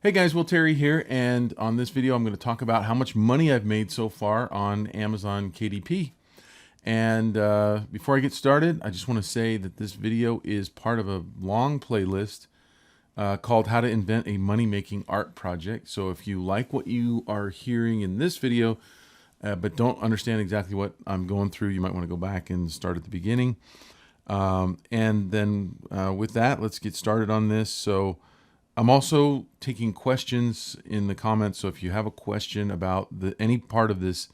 Hey guys, Will Terry here, and on this video I'm going to talk about how much money I've made so far on Amazon KDP. And before I get started, I just want to say that this video is part of a long playlist called How to Invent a Money-Making Art Project. So if you like what you are hearing in this video, but don't understand exactly what I'm going through, you might want to go back and start at the beginning. And then with that, let's get started on this. So I'm also taking questions in the comments. So if you have a question about any part of this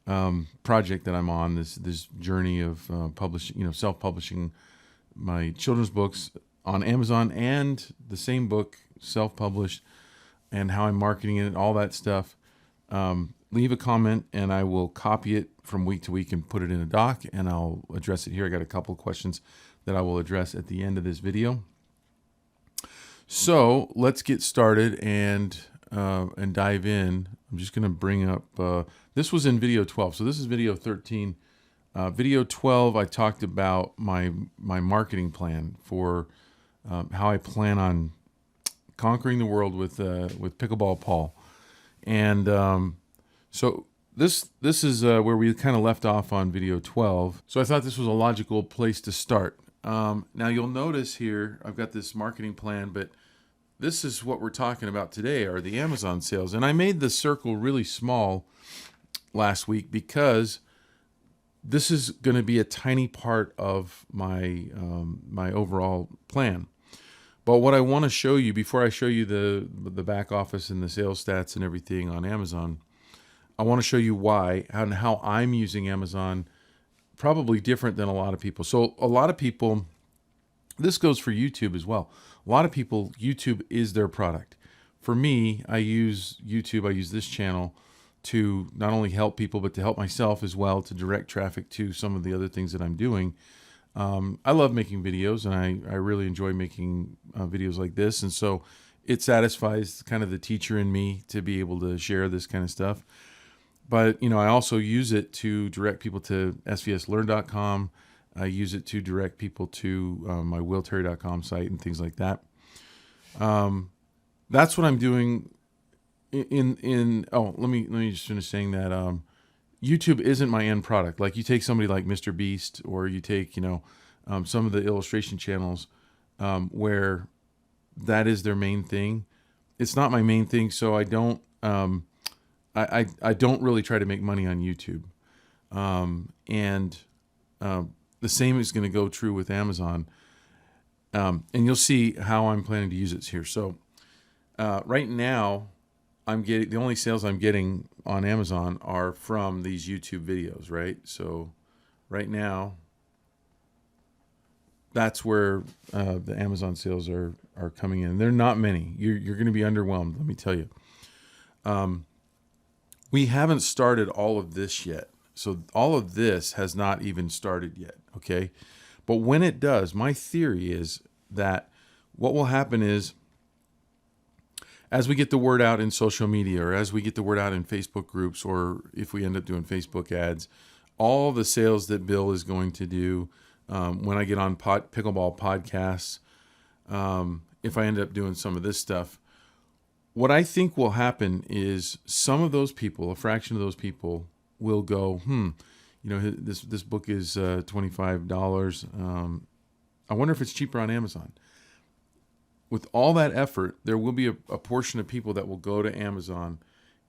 project that I'm on, this journey of publishing, self-publishing my children's books on Amazon, and the same book self-published, and how I'm marketing it, all that stuff, leave a comment and I will copy it from week to week and put it in a doc, and I'll address it here. I got a couple of questions that I will address at the end of this video. So let's get started and dive in. I'm just going to bring up, this was in video 12. So this is video 13. Video 12, I talked about my marketing plan for how I plan on conquering the world with Pickleball Paul. And so this is where we kind of left off on video 12. So I thought this was a logical place to start. Now you'll notice here, I've got this marketing plan, but this is what we're talking about today, are the Amazon sales. And I made the circle really small last week because this is going to be a tiny part of my my overall plan. But what I want to show you, before I show you the back office and the sales stats and everything on Amazon, I want to show you why and how I'm using Amazon probably different than a lot of people. So a lot of people, this goes for YouTube as well. A lot of people, YouTube is their product. For me, I use YouTube, I use this channel to not only help people, but to help myself as well, to direct traffic to some of the other things that I'm doing. I love making videos, and I really enjoy making videos like this. And so it satisfies kind of the teacher in me to be able to share this kind of stuff. But, I also use it to direct people to svslearn.com. I use it to direct people to my willterry.com site and things like that. That's what I'm doing let me just finish saying that YouTube isn't my end product. Like, you take somebody like Mr. Beast, or you take, some of the illustration channels where that is their main thing. It's not my main thing, so I don't I don't really try to make money on YouTube. The same is going to go true with Amazon. And you'll see how I'm planning to use it here. So right now, the only sales I'm getting on Amazon are from these YouTube videos, right? So right now, that's where the Amazon sales are coming in. They're not many. You're going to be underwhelmed, let me tell you. We haven't started all of this yet. So all of this has not even started yet, okay? But when it does, my theory is that what will happen is, as we get the word out in social media, or as we get the word out in Facebook groups, or if we end up doing Facebook ads, all the sales that Bill is going to do, when I get on Pickleball podcasts, if I end up doing some of this stuff, what I think will happen is some of those people, a fraction of those people, will go, this book is $25. I wonder if it's cheaper on Amazon. With all that effort, there will be a portion of people that will go to Amazon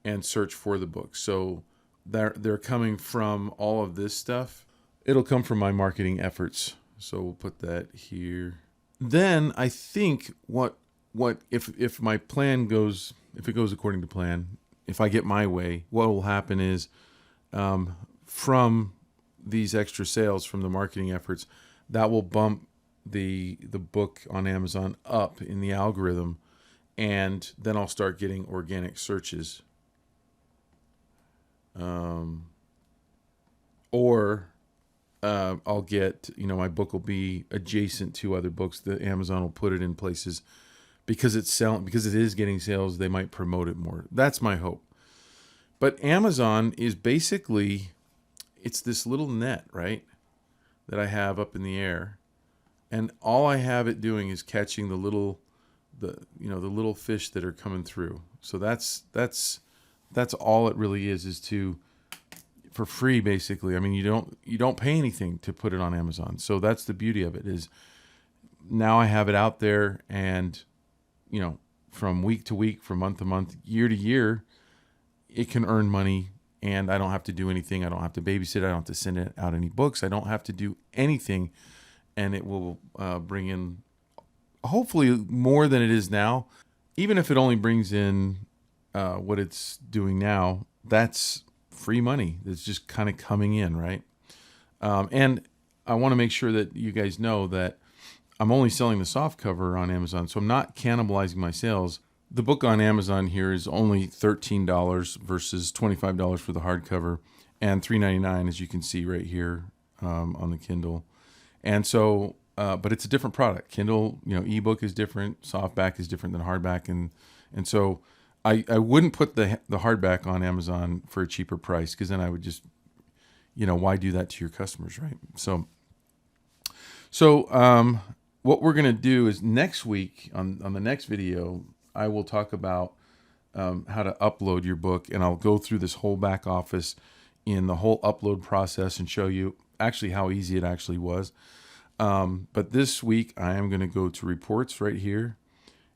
and search for the book. So they're coming from all of this stuff. It'll come from my marketing efforts. So we'll put that here. Then I think if my plan goes, if it goes according to plan, if I get my way, what will happen is, from these extra sales from the marketing efforts, that will bump the book on Amazon up in the algorithm, and then I'll start getting organic searches. Or I'll get, my book will be adjacent to other books. The Amazon will put it in places because it is getting sales. They might promote it more. That's my hope. But Amazon is basically, it's this little net, right, that I have up in the air. And all I have it doing is catching the little the little fish that are coming through. So that's all it really is to, for free, basically. I mean, you don't pay anything to put it on Amazon. So that's the beauty of it, is now I have it out there, and from week to week, from month to month, year to year, it can earn money, and I don't have to do anything. I don't have to babysit. I don't have to send it out any books. I don't have to do anything, and it will bring in hopefully more than it is now. Even if it only brings in what it's doing now, that's free money that's just kind of coming in, right? And I want to make sure that you guys know that I'm only selling the soft cover on Amazon, so I'm not cannibalizing my sales. The book on Amazon here is only $13 versus $25 for the hardcover, and $3.99, as you can see right here on the Kindle. And so, but it's a different product. Kindle, ebook is different. Softback is different than hardback, and so I wouldn't put the hardback on Amazon for a cheaper price, because then I would just, why do that to your customers, right? So what we're going to do is next week on the next video, I will talk about how to upload your book, and I'll go through this whole back office in the whole upload process and show you actually how easy it actually was. But this week I am going to go to reports right here,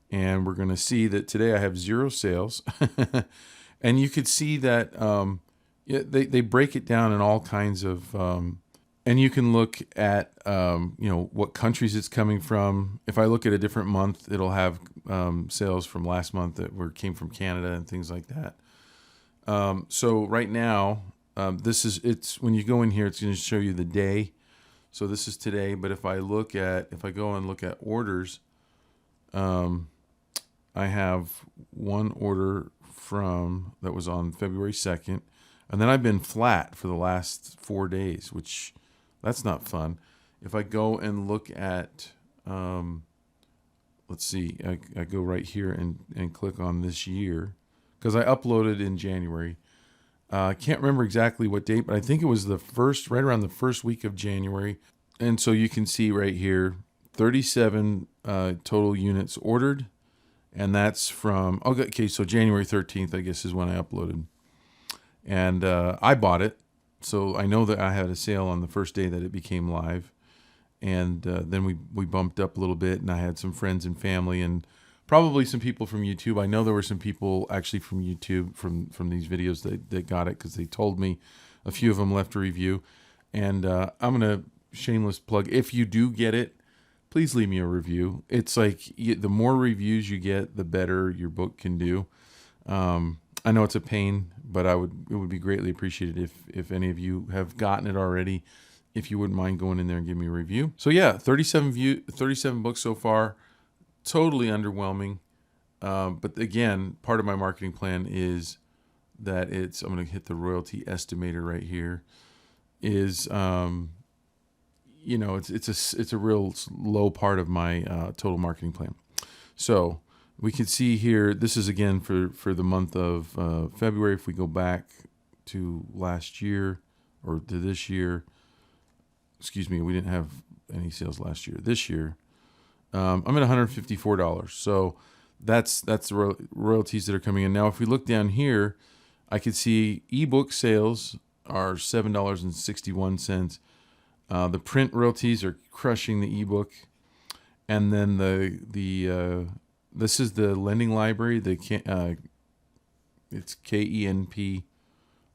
and we're going to see that today I have 0 sales. And you could see that they break it down in all kinds of, and you can look at, what countries it's coming from. If I look at a different month, it'll have sales from last month that came from Canada and things like that. So right now, it's when you go in here, it's going to show you the day. So this is today. But if I go and look at orders, I have one order that was on February 2nd, and then I've been flat for the last 4 days, which that's not fun. If I go and look at, let's see, I go right here and click on this year, because I uploaded in January. I can't remember exactly what date, but I think it was right around the first week of January. And so you can see right here, 37 total units ordered. And that's from, okay, so January 13th, I guess, is when I uploaded. And I bought it. So I know that I had a sale on the first day that it became live. And then we bumped up a little bit, and I had some friends and family, and probably some people from YouTube. I know there were some people actually from YouTube from these videos that got it, because they told me. A few of them left a review. And I'm going to shameless plug, if you do get it, please leave me a review. It's like the more reviews you get, the better your book can do. I know it's a pain, but it would be greatly appreciated if any of you have gotten it already, if you wouldn't mind going in there and giving me a review. So yeah, 37 books so far. Totally underwhelming. But again, part of my marketing plan is that I'm going to hit the royalty estimator right here, is, it's a real low part of my total marketing plan. So we can see here, this is again for the month of February. If we go back to last year or to this year, excuse me, we didn't have any sales last year. This year, I'm at $154. So that's the royalties that are coming in. Now, if we look down here, I could see ebook sales are $7.61. The print royalties are crushing the ebook, and then this is the lending library. It's KENP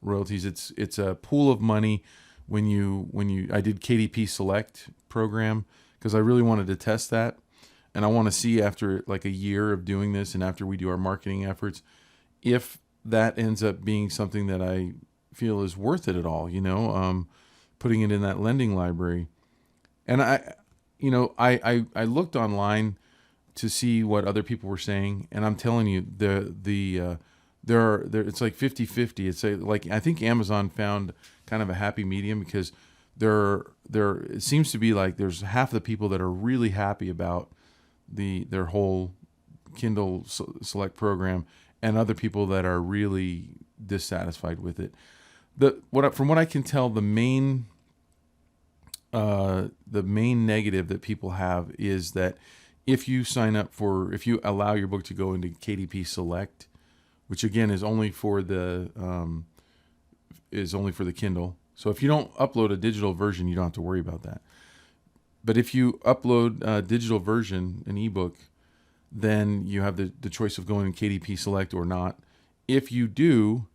royalties. It's a pool of money when I did KDP Select program, because I really wanted to test that, and I want to see after like a year of doing this, and after we do our marketing efforts, if that ends up being something that I feel is worth it at all. Putting it in that lending library. And I looked online to see what other people were saying, and I'm telling you, it's like 50-50. It's like I think Amazon found kind of a happy medium, because it seems to be like there's half the people that are really happy about their whole Kindle Select program, and other people that are really dissatisfied with it. From what I can tell, the main negative that people have is that if you sign up if you allow your book to go into KDP Select, which again is only for the Kindle. So if you don't upload a digital version, you don't have to worry about that. But if you upload a digital version, an ebook, then you have the choice of going to KDP Select or not. If you do,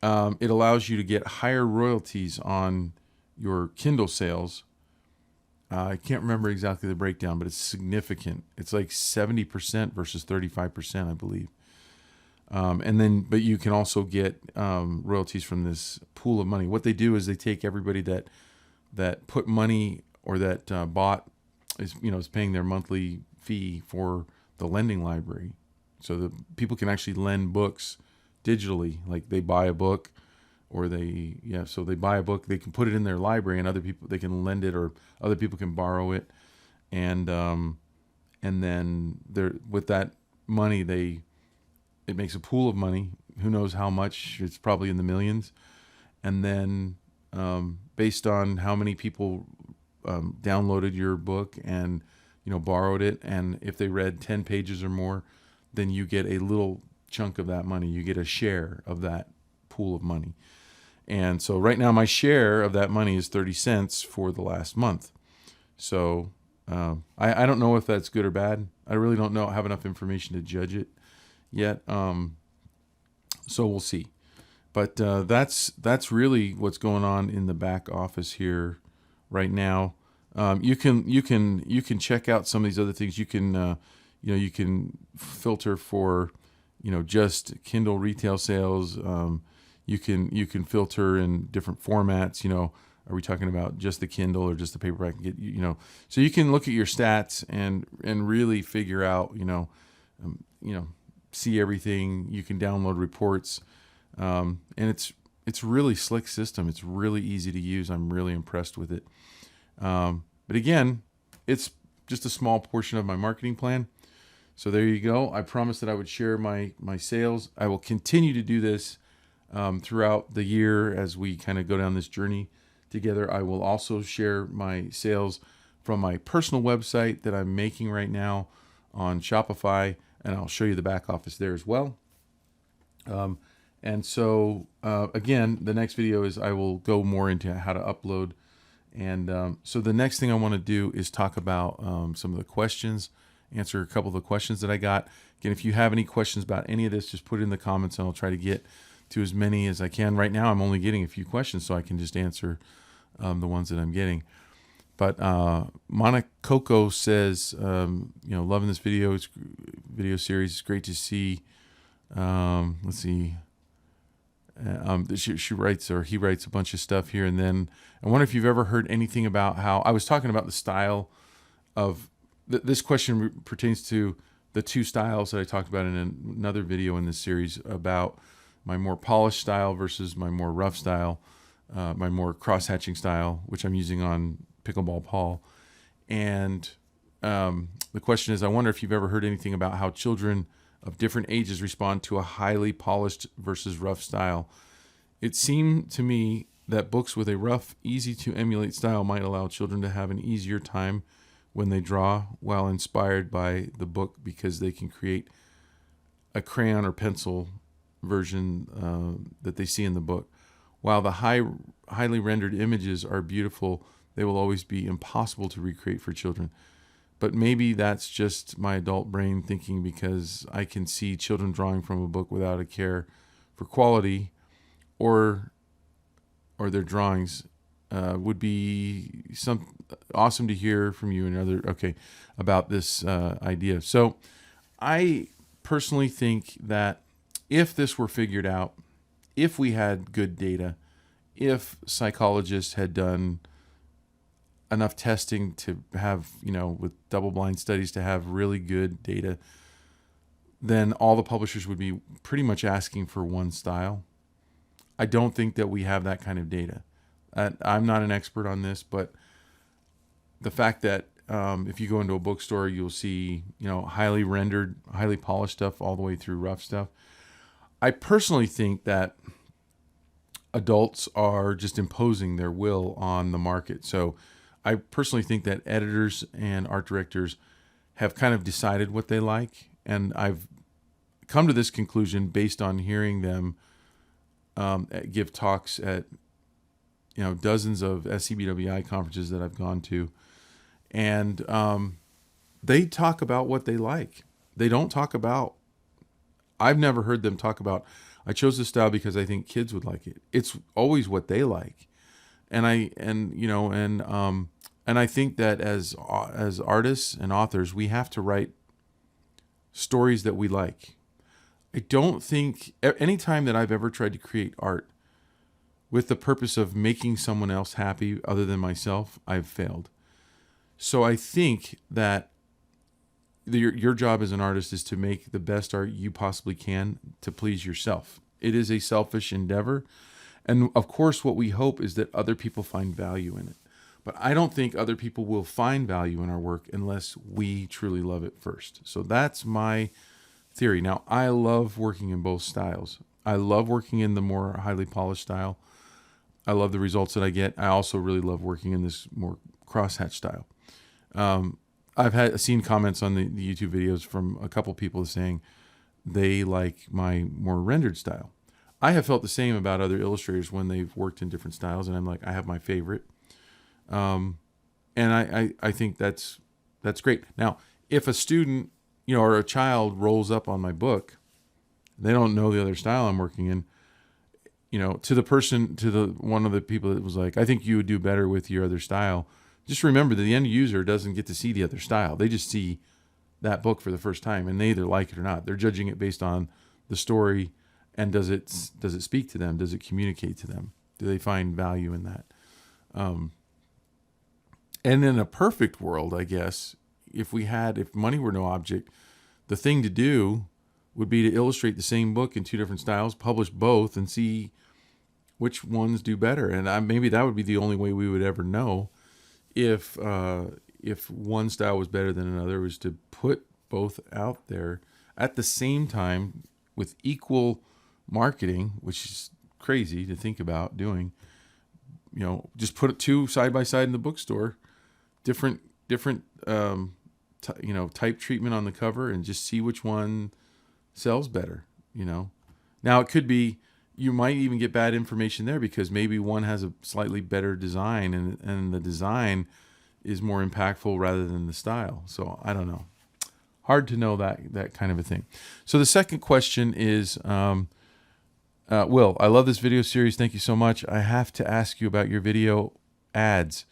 it allows you to get higher royalties on your Kindle sales. I can't remember exactly the breakdown, but it's significant. It's like 70% versus 35%, I believe. But you can also get royalties from this pool of money. What they do is they take everybody that put money or that bought is paying their monthly fee for the lending library. So the people can actually lend books digitally, like they buy a book, or they buy a book, they can put it in their library, and other people, they can lend it, or other people can borrow it, and then with that money it makes a pool of money. Who knows how much? It's probably in the millions. And then based on how many people downloaded your book and borrowed it, and if they read 10 pages or more, then you get a little chunk of that money. You get a share of that pool of money. And so right now my share of that money is 30 cents for the last month. So I don't know if that's good or bad. I really don't have enough information to judge it yet. So we'll see. But that's really what's going on in the back office here right now. You can check out some of these other things. You can you can filter for just Kindle retail sales. You can filter in different formats. Are we talking about just the Kindle or just the paperback? So you can look at your stats and really figure out see everything. You can download reports, and it's really slick system. It's really easy to use. I'm really impressed with it. But again, it's just a small portion of my marketing plan. So there you go. I promised that I would share my sales. I will continue to do this throughout the year as we kind of go down this journey together. I will also share my sales from my personal website that I'm making right now on Shopify, and I'll show you the back office there as well. And so again, the next video is I will go more into how to upload. And so the next thing I want to do is talk about some of the questions, answer a couple of the questions that I got. Again, if you have any questions about any of this, just put it in the comments and I'll try to get to as many as I can. Right now, I'm only getting a few questions, so I can just answer the ones that I'm getting. But Monacoco says, loving this video series. It's great to see. Let's see. She writes, or he writes a bunch of stuff here. And then I wonder if you've ever heard anything about how I was talking about the style of this question pertains to the two styles that I talked about in another video in this series about my more polished style versus my more rough style, my more cross-hatching style, which I'm using on Pickleball Paul. And the question is, I wonder if you've ever heard anything about how children of different ages respond to a highly polished versus rough style. It seemed to me that books with a rough, easy to emulate style might allow children to have an easier time when they draw, while inspired by the book, because they can create a crayon or pencil version that they see in the book. While the highly rendered images are beautiful, they will always be impossible to recreate for children. But maybe that's just my adult brain thinking, because I can see children drawing from a book without a care for quality, or their drawings. Would be awesome to hear from you about this idea. So I personally think that if this were figured out, if we had good data, if psychologists had done enough testing to have, with double-blind studies to have really good data, then all the publishers would be pretty much asking for one style. I don't think that we have that kind of data. I'm not an expert on this, but the fact that if you go into a bookstore, you'll see, highly rendered, highly polished stuff all the way through rough stuff. I personally think that adults are just imposing their will on the market. So I personally think that editors and art directors have kind of decided what they like, and I've come to this conclusion based on hearing them give talks at dozens of SCBWI conferences that I've gone to, and they talk about what they like. They don't talk about. I've never heard them talk about, I chose this style because I think kids would like it. It's always what they like, and I think that as artists and authors, we have to write stories that we like. I don't think any time that I've ever tried to create art with the purpose of making someone else happy other than myself, I've failed. So I think that your job as an artist is to make the best art you possibly can to please yourself. It is a selfish endeavor. And of course, what we hope is that other people find value in it. But I don't think other people will find value in our work unless we truly love it first. So that's my theory. Now, I love working in both styles. I love working in the more highly polished style. I love the results that I get. I also really love working in this more crosshatch style. I've seen comments on the YouTube videos from a couple people saying they like my more rendered style. I have felt the same about other illustrators when they've worked in different styles, and I'm like, I have my favorite. And I think that's great. Now, if a student, or a child rolls up on my book, they don't know the other style I'm working in, to one of the people that was like, I think you would do better with your other style. Just remember that the end user doesn't get to see the other style. They just see that book for the first time, and they either like it or not. They're judging it based on the story, and does it speak to them? Does it communicate to them? Do they find value in that? And in a perfect world, I guess, if money were no object, the thing to do would be to illustrate the same book in two different styles, publish both, and see which ones do better. And maybe that would be the only way we would ever know if one style was better than another, was to put both out there at the same time with equal marketing, which is crazy to think about doing. Just put it two side by side in the bookstore, different type treatment on the cover, and just see which one sells better. Now it could be, you might even get bad information there because maybe one has a slightly better design, and the design is more impactful rather than the style. So I don't know. Hard to know that kind of a thing. So the second question is, Will, I love this video series. Thank you so much. I have to ask you about your video ads.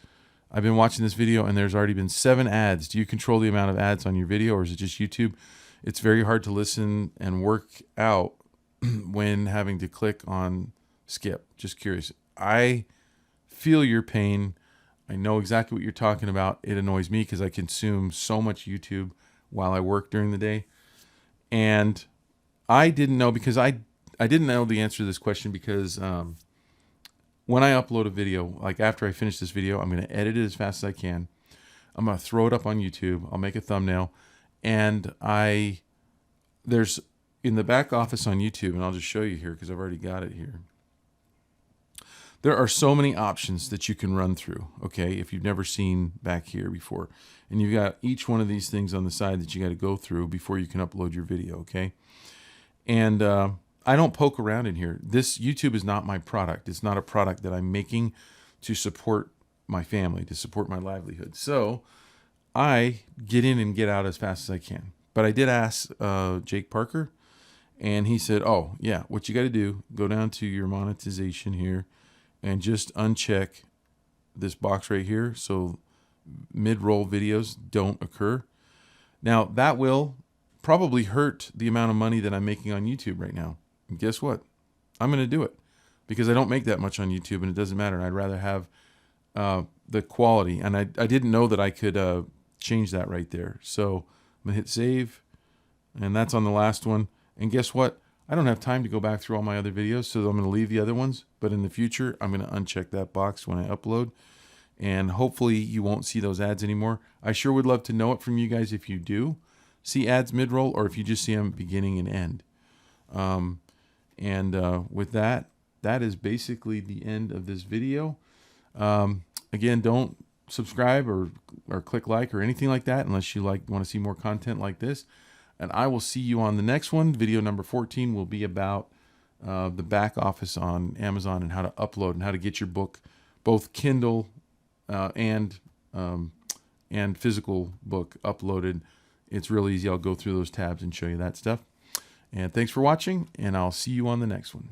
I've been watching this video and there's already been 7 ads. Do you control the amount of ads on your video, or is it just YouTube? It's very hard to listen and work out when having to click on skip. Just curious. I feel your pain. I know exactly what you're talking about. It annoys me because I consume so much YouTube while I work during the day. And I didn't know, because I didn't know the answer to this question, because when I upload a video, like after I finish this video, I'm going to edit it as fast as I can. I'm going to throw it up on YouTube. I'll make a thumbnail. And there's in the back office on YouTube, and I'll just show you here because I've already got it here. There are so many options that you can run through, okay, if you've never seen back here before. And you've got each one of these things on the side that you got to go through before you can upload your video, okay? And I don't poke around in here. This YouTube is not my product. It's not a product that I'm making to support my family, to support my livelihood. So I get in and get out as fast as I can. But I did ask Jake Parker, and he said, oh, yeah, what you got to do, go down to your monetization here and just uncheck this box right here so mid-roll videos don't occur. Now, that will probably hurt the amount of money that I'm making on YouTube right now. And guess what? I'm going to do it because I don't make that much on YouTube, and it doesn't matter. I'd rather have the quality. And I didn't know that I could change that right there. So I'm going to hit save, and that's on the last one. And guess what? I don't have time to go back through all my other videos, so I'm going to leave the other ones. But in the future, I'm going to uncheck that box when I upload. And hopefully you won't see those ads anymore. I sure would love to know it from you guys if you do see ads mid-roll, or if you just see them beginning and end. With that, that is basically the end of this video. Again, don't subscribe or click like or anything like that unless you want to see more content like this. And I will see you on the next one. Video number 14 will be about the back office on Amazon and how to upload and how to get your book, both Kindle and physical book, uploaded. It's real easy. I'll go through those tabs and show you that stuff. And thanks for watching, and I'll see you on the next one.